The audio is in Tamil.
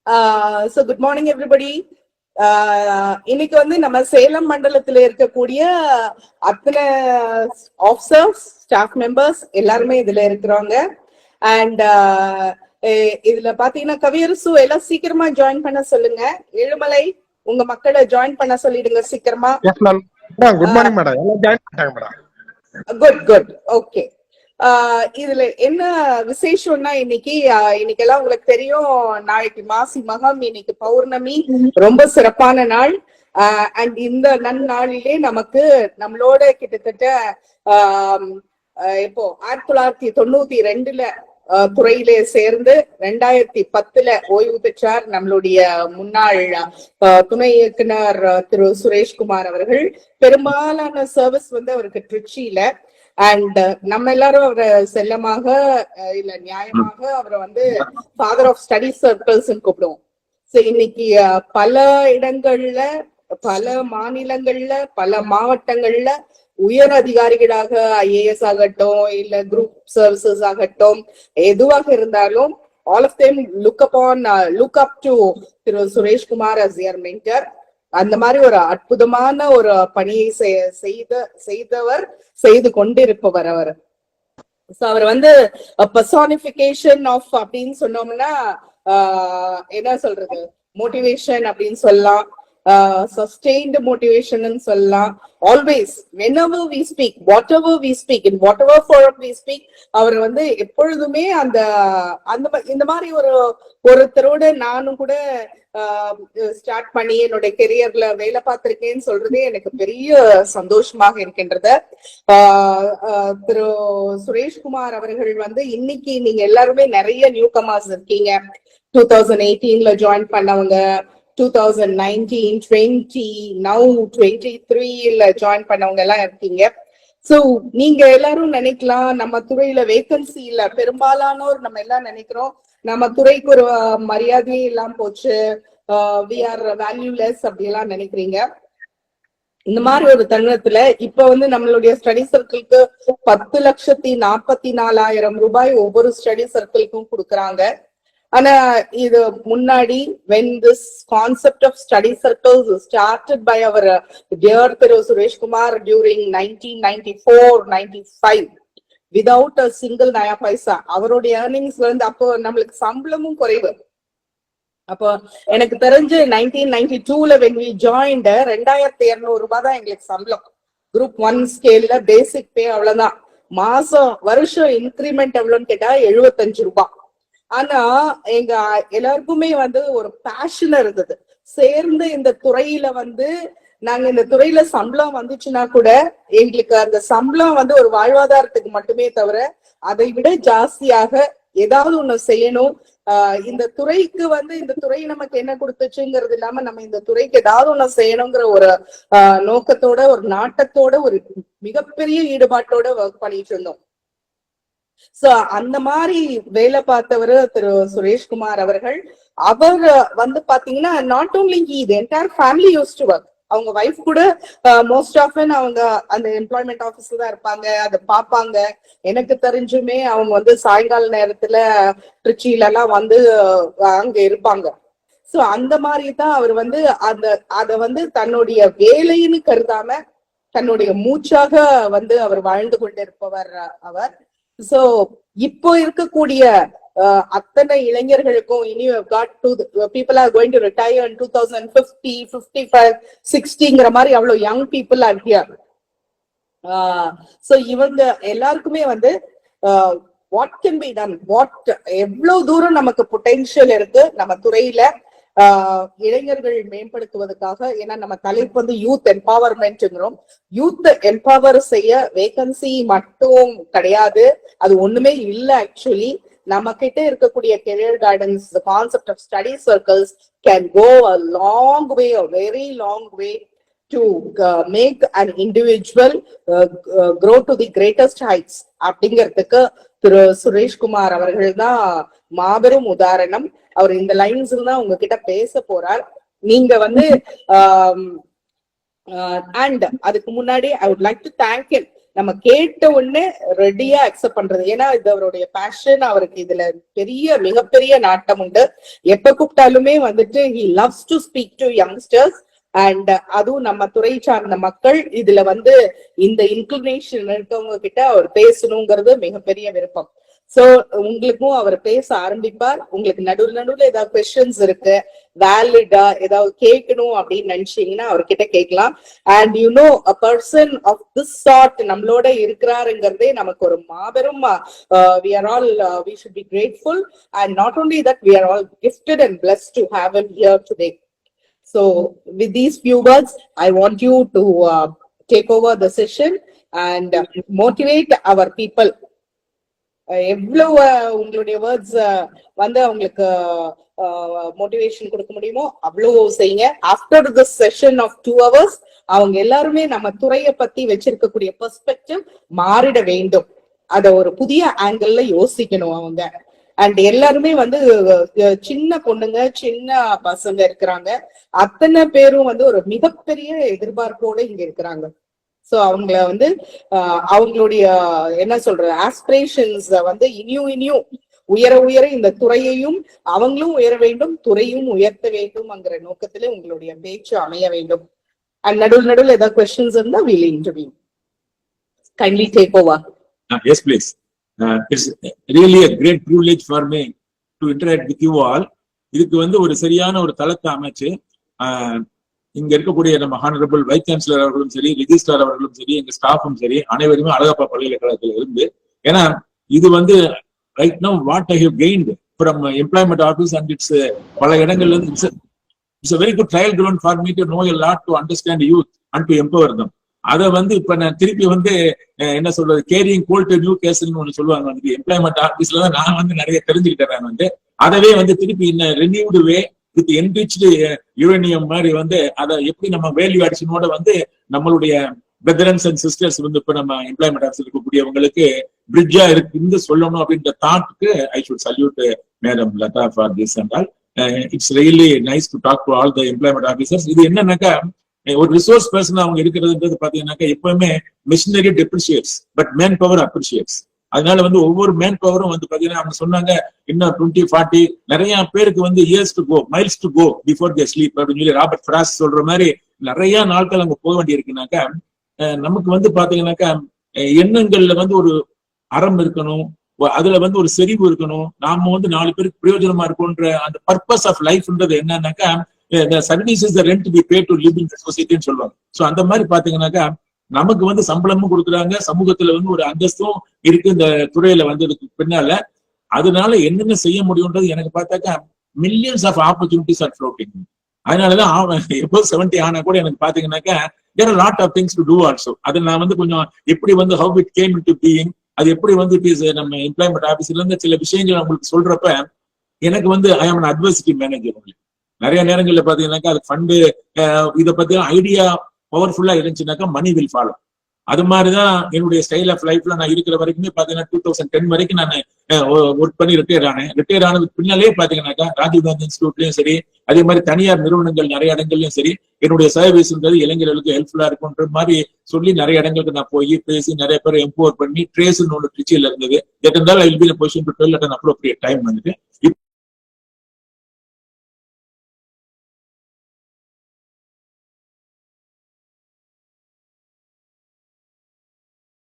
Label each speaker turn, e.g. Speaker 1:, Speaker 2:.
Speaker 1: So good morning everybody. இன்னைக்கு வந்து நம்ம சேலம் மண்டலத்துல இருக்கக்கூடிய அத்தனை ஆஃபீசர்ஸ், ஸ்டாஃப் மெம்பர்ஸ் எல்லாருமே இதுல இருக்கிறாங்க. அண்ட் இதுல பாத்தீங்கன்னா கவியரசு எல்லாம் சீக்கிரமா ஜாயின் பண்ண சொல்லுங்க. ஏழுமலை உங்க மக்களை ஜாயின் பண்ண சொல்லிடுங்க சீக்கிரமா.
Speaker 2: Good morning madam. எல்லாம் ஜாயின் பண்ணிட்டாங்க மேடம்.
Speaker 1: Good good. ஓகே. இதுல என்ன விசேஷம்னா இன்னைக்கு எல்லாம் உங்களுக்கு தெரியும், நாளைக்கு மாசி மகம், இன்னைக்கு பௌர்ணமி, ரொம்ப சிறப்பான நாள். அண்ட் இந்த நன்னாளிலே நமக்கு நம்மளோட கிட்டத்தட்ட இப்போ 1992 துறையிலே சேர்ந்து 2010 ஓய்வு பெற்றார் நம்மளுடைய முன்னாள் துணை இயக்குனர் திரு சுரேஷ்குமார் அவர்கள். பெரும்பாலான சர்வீஸ் வந்து அவருக்கு திருச்சியில. அண்ட் நம்ம எல்லாரும் அவரை செல்லமாக இல்ல நியாயமாக அவரை வந்து ஃபாதர் ஆஃப் ஸ்டடி சர்க்கிள்ஸ் கூப்பிடுவோம். சோ இன்னைக்கு பல இடங்கள்ல, பல மாநிலங்கள்ல, பல மாவட்டங்கள்ல உயர் அதிகாரிகளாக IAS ஆகட்டும், இல்ல குரூப் சர்வீசஸ் ஆகட்டும், எதுவாக இருந்தாலும் all of them look up to Thiru Sureshkumar as their mentor. அந்த மாதிரி ஒரு அற்புதமான ஒரு பணியை செய்து கொண்டிருப்பவர் அவர். அவர் வந்து பர்சானிபிகேஷன் ஆஃப் அப்படின்னு சொன்னோம்னா என்ன சொல்றது, மோட்டிவேஷன் அப்படின்னு சொல்லலாம், சஸ்டெயின்டு மோட்டிவேஷன் சொல்லலாம். Always whenever we speak, whatever we speak, in whatever forum we speak, அவர் வந்து எப்பொழுதுமே இந்த மாதிரி ஒருத்தரோட நானும் கூட ஸ்டார்ட் பண்ணி என்னுடைய கெரியர்ல வேலை பார்த்திருக்கேன்னு சொல்றதே எனக்கு பெரிய சந்தோஷமாக இருக்கின்றது. திரு சுரேஷ்குமார் அவர்கள் வந்து இன்னைக்கு நீங்க எல்லாருமே நிறைய நியூ கமர்ஸ் இருக்கீங்க. 2018 ஜாயின் பண்ணவங்க, 2019, 20, now 23 ஜாயின் பண்ணவங்க எல்லாம் இருக்கீங்க. சோ நீங்க எல்லாரும் நினைக்கலாம் நம்ம துறையில வேகன்சி இல்ல. பெரும்பாலானோர் நம்ம எல்லாம் நினைக்கிறோம் நம்ம துறைக்கு ஒரு மரியாதையே இல்லாம போச்சு, we are valueless அப்படி எல்லாம் நினைக்கிறீங்க. இந்த மாதிரி ஒரு தருணத்துல இப்ப வந்து நம்மளுடைய ஸ்டடி சர்க்கிளுக்கு 10,44,000 ரூபாய் ஒவ்வொரு ஸ்டடி சர்க்கிளுக்கும் கொடுக்கறாங்க. ஆனா இது முன்னாடி when this concept of study circles started by our dear Thiru Sureshkumar during 1994-95 without a single naya paisa, அவருடைய earnings வந்து அப்போ நம்மளுக்கு சம்பளமும் குறைவு. அப்போ எனக்கு தெரிஞ்சு 1992 when we joined 2,200 ரூபாய் தான் எங்களுக்கு சம்பளம். குரூப் 1 ஸ்கேல்ல பேசிக் பே அவ்வளவுதான். வருஷம் இன்கிரிமெண்ட் எவ்வளவுன்னு கேட்டா 75 ரூபாய். ஆனா எங்க எல்லாருக்குமே வந்து ஒரு பேஷன் இருந்தது. சேர்ந்து இந்த துறையில வந்து நாங்க இந்த துறையில சம்பளம் வந்துச்சுன்னா கூட எங்களுக்கு அந்த சம்பளம் வந்து ஒரு வாழ்வாதாரத்துக்கு மட்டுமே தவிர அதை விட ஜாஸ்தியாக ஏதாவது ஒண்ணு செய்யணும். இந்த துறைக்கு வந்து இந்த துறை நமக்கு என்ன கொடுத்துச்சுங்கிறது இல்லாம நம்ம இந்த துறைக்கு ஏதாவது ஒண்ணு செய்யணுங்கிற ஒரு நோக்கத்தோட, ஒரு நாட்டத்தோட, ஒரு மிகப்பெரிய ஈடுபாட்டோட ஒர்க் பண்ணிட்டு இருந்தோம். சோ அந்த மாதிரி வேலை பார்த்தவர் திரு சுரேஷ்குமார் அவர்கள். அவர் வந்து பாத்தீங்கன்னா not only he, the entire family used to work. அவங்க வைஃப் கூட மோஸ்ட் ஆஃபன் அவங்க அந்த எம்ப்ளாய்மெண்ட் ஆபீஸ்ல தான் இருப்பாங்க, அதை பார்ப்பாங்க. எனக்கு தெரிஞ்சுமே அவங்க வந்து சாயங்கால நேரத்துல திருச்சியில எல்லாம் வந்து அங்க இருப்பாங்க. சோ அந்த மாதிரி தான் அவர் வந்து அத வந்து தன்னுடைய வேலைன்னு கருதாம தன்னுடைய மூச்சாக வந்து அவர் வாழ்ந்து கொண்டிருப்பவர் அவர். சோ இப்போ இருக்கக்கூடிய அத்தனை இளைஞர்களுக்கும் இனி people are going to retire in 2050, 55, 60ங்கிற மாதிரி அவ்வளவு young people are here. So இவங்க எல்லாருக்குமே வந்து what can be done, எவ்வளவு தூரம் நமக்கு பொட்டென்ஷியல் இருக்கு நம்ம துறையில இளைஞர்கள் மேம்படுத்துவதற்காக. ஏன்னா நம்ம தலைப்பு வந்து யூத் எம்பவர்மெண்ட்ங்கிறோம். யூத் எம்பவர் செய்ய வேகன்சி மட்டும் கிடையாது, அது ஒண்ணுமே இல்ல. ஆக்சுவலி நம்ம கிட்ட இருக்கக்கூடிய career guidance, the concept of study circles can go a long way, a very long way to make an individual grow to the greatest heights. அப்படிங்கிறதுக்கு திரு சுரேஷ்குமார் அவர்கள் தான் மாபெரும் உதாரணம். அவர் இந்த லைன்ஸ் தான் உங்ககிட்ட பேச போறார். நீங்க வந்து அண்ட் அதுக்கு முன்னாடி I would like to thank him. நம்ம கேட்ட உடனே ரெடியா அக்செப்ட் பண்றது. ஏன்னா இது அவருடைய பேஷன், அவருக்கு இதுல மிகப்பெரிய நாட்டம் உண்டு. எப்ப கூப்பிட்டாலுமே வந்துட்டு he loves to speak to youngsters. And அதுவும் நம்ம துறை சார்ந்த மக்கள் இதுல வந்து இந்த இன்க்ளினேஷன் இருக்கவங்க கிட்ட அவர் பேசணுங்கிறது மிகப்பெரிய விருப்பம். சோ உங்களுக்கும் அவர் பேச ஆரம்பிப்பார். உங்களுக்கு நடுவுல ஏதாவது கொஸ்டின்ஸ் இருக்கு, வேலிடா ஏதாவது கேட்கணும் அப்படின்னு நினைச்சீங்கன்னா அவர்கிட்ட கேட்கலாம். And you know a person of this sort நம்மளோட இருக்கிறாருங்கிறதே நமக்கு ஒரு மாபெரும் we are all we should be grateful, and not only that, we are all gifted and blessed to have him here today. So with these few words, I want you to take over the session and motivate our people. எவ்வளவு உங்களுடைய வேர்ட்ஸ் வந்து அவங்களுக்கு மோட்டிவேஷன் கொடுக்க முடியுமோ அவ்வளவு செய்யுங்க. After this session of 2 hours அவங்க எல்லாருமே நம்ம துறையை பத்தி வச்சிருக்கக்கூடிய பெர்ஸ்பெக்டிவ் மாறிட வேண்டும். அத ஒரு புதிய ஆங்கிள் யோசிக்கணும் அவங்க. அண்ட் எல்லாருமே வந்து சின்ன பொண்ணுங்க, சின்ன பசங்க இருக்கிறாங்க. அத்தனை பேரும் வந்து ஒரு மிகப்பெரிய எதிர்பார்ப்போட இங்க இருக்கிறாங்க. சோ அவங்கள வந்து அவங்களுடைய என்ன சொல்ற ஆஸ்பிரேஷன்ஸ் வந்து இனியும் உயர இந்த துறையையும் அவங்களும் உயர வேண்டும், துறையும் உயர்த்த வேண்டும்ங்கிற நோக்கத்துல உங்களுடைய பேச்சு அமைய வேண்டும். அண்ட் நடுவில் ஏதாவது கொஸ்டின்ஸ் இருந்தா we'll interview. Kindly take over.
Speaker 3: Yes, please. It's really a great privilege for me to interact with you all. இதுக்கு வந்து ஒரு சரியான ஒரு தளத்தை அமைச்சு இங்க இருக்கக்கூடிய நம்ம ஹானரபிள் வைஸ் சான்சலர் அவர்களும் சரி, ரெஜிஸ்ட்ரார் அவர்களும் சரி, எங்க ஸ்டாஃபும் சரி, அனைவருமே அழகப்பா பல்கலைக்கழகத்துல இருந்து, ஏன்னா இது வந்து right now what I have gained from employment office and it's பல இடங்கள்ல இருந்து it's a very good trial ground for me to know a lot, to understand youth and to empower them. அதை வந்து இப்ப நான் திருப்பி வந்து என்ன சொல்றது, கேரிங் கோல்ட் நியூ கேஸ்ன்னு ஒண்ணு சொல்லுவாங்க. வந்து எம்ப்ளாய்மெண்ட் ஆஃபீஸ்ல தான் நான் வந்து நிறைய தெரிஞ்சுக்கிட்டேன். நான் வந்து அதவே வந்து திருப்பி இன்னும் renewed way with enriched uranium மாதிரி வந்து அதை எப்படி நம்ம வேல்யூ அடிஷனோட வந்து நம்மளுடைய பிரதர்ஸ் அண்ட் சிஸ்டர்ஸ் வந்து இப்ப நம்ம எம்ப்ளாய்மெண்ட் ஆஃபீஸ் இருக்கக்கூடியவங்களுக்கு பிரிட்ஜா இருந்து சொல்லணும் அப்படின்ற தாட்டுக்கு I should salute madam Latha for this and all. It's really nice to talk to all the employment officers. இது என்னன்னாக்கா ஒரு ரிசோர்ஸ் பர்சன் அவங்க இருக்கிறதுன்றது பாத்தீங்கன்னாக்கா எப்பவுமே machinery depreciates but manpower appreciates. அதனால வந்து ஒவ்வொரு மேன் பவரும் வந்து பாத்தீங்கன்னா அவங்க சொன்னாங்க இன்னும் 20-40 நிறைய பேருக்கு வந்து years to go, miles to go before they sleep அப்படின்னு சொல்லி ராபர்ட் ஃப்ராஸ் சொல்ற மாதிரி நிறைய நாட்கள் அங்க போக வேண்டி இருக்குனாக்கா நமக்கு வந்து பாத்தீங்கன்னாக்கா எண்ணங்கள்ல வந்து ஒரு அறம் இருக்கணும், அதுல வந்து ஒரு செறிவு இருக்கணும், நாம வந்து 4 பேருக்கு பிரயோஜனமா இருக்கும்ன்ற அந்த பர்பஸ் ஆஃப் லைஃப்ன்றது என்னன்னாக்கா the services are rent to be paid to live in the society ன்னு சொல்லுவாங்க. சோ அந்த மாதிரி பாத்தீங்கன்னாக்கா நமக்கு வந்து சம்பளமும் கொடுக்குறாங்க, சமூகத்துல வந்து ஒரு அந்தஸ்தும் இருக்கு இந்த துறையில வந்ததுக்கு பின்னால. அதனால என்னென்ன செய்ய முடியும்ன்றது எனக்கு பார்த்தாக்கா millions of opportunities are floating. அதனாலதான் எப்போ 70 ஆனா கூட எனக்கு பாத்தீங்கன்னாக்கா there are lot of things to do also. அது நான் வந்து கொஞ்சம் எப்படி வந்து how it came into being, அது எப்படி வந்து நம்ம எம்ப்ளாய்மெண்ட் ஆபீஸ்ல இருந்து சில விஷயங்கள் உங்களுக்கு சொல்றப்ப எனக்கு வந்து ஐ ஆம் an adversity manager. நிறைய நேரங்கள்ல பாத்தீங்கன்னாக்கா அது ஃபண்டு இதை பத்தி ஐடியா பவர்ஃபுல்லா இருந்துச்சுனாக்கா மணி வில் ஃபாலோ. அது மாதிரிதான் என்னுடைய ஸ்டைல் ஆஃப் லைஃப்ல நான் இருக்கிற வரைக்குமே பாத்தீங்கன்னா 2010 வரைக்கும் நான் ஒர்க் பண்ணி ரிட்டையர் ஆனேன். ரிட்டையர் ஆனதுக்கு பின்னாலே பாத்தீங்கன்னாக்கா ராஜீவ் காந்தி இன்ஸ்டியூட்லயும் சரி, அதே மாதிரி தனியார் நிறுவனங்கள் நிறைய இடங்கள்லயும் சரி என்னுடைய சர்வீஸ்ன்றது இளைஞர்களுக்கு ஹெல்ப்ஃபுல்லா இருக்கும்ன்ற மாதிரி சொல்லி நிறைய இடங்களுக்கு நான் போய் பேசி நிறைய பேர் எம்பவர் பண்ணி ட்ரேஸ்ன்னு ஒன்று திருச்சியில இருந்தது. தட் இருந்தால் I will be in a position to tell at an appropriate time வந்துட்டு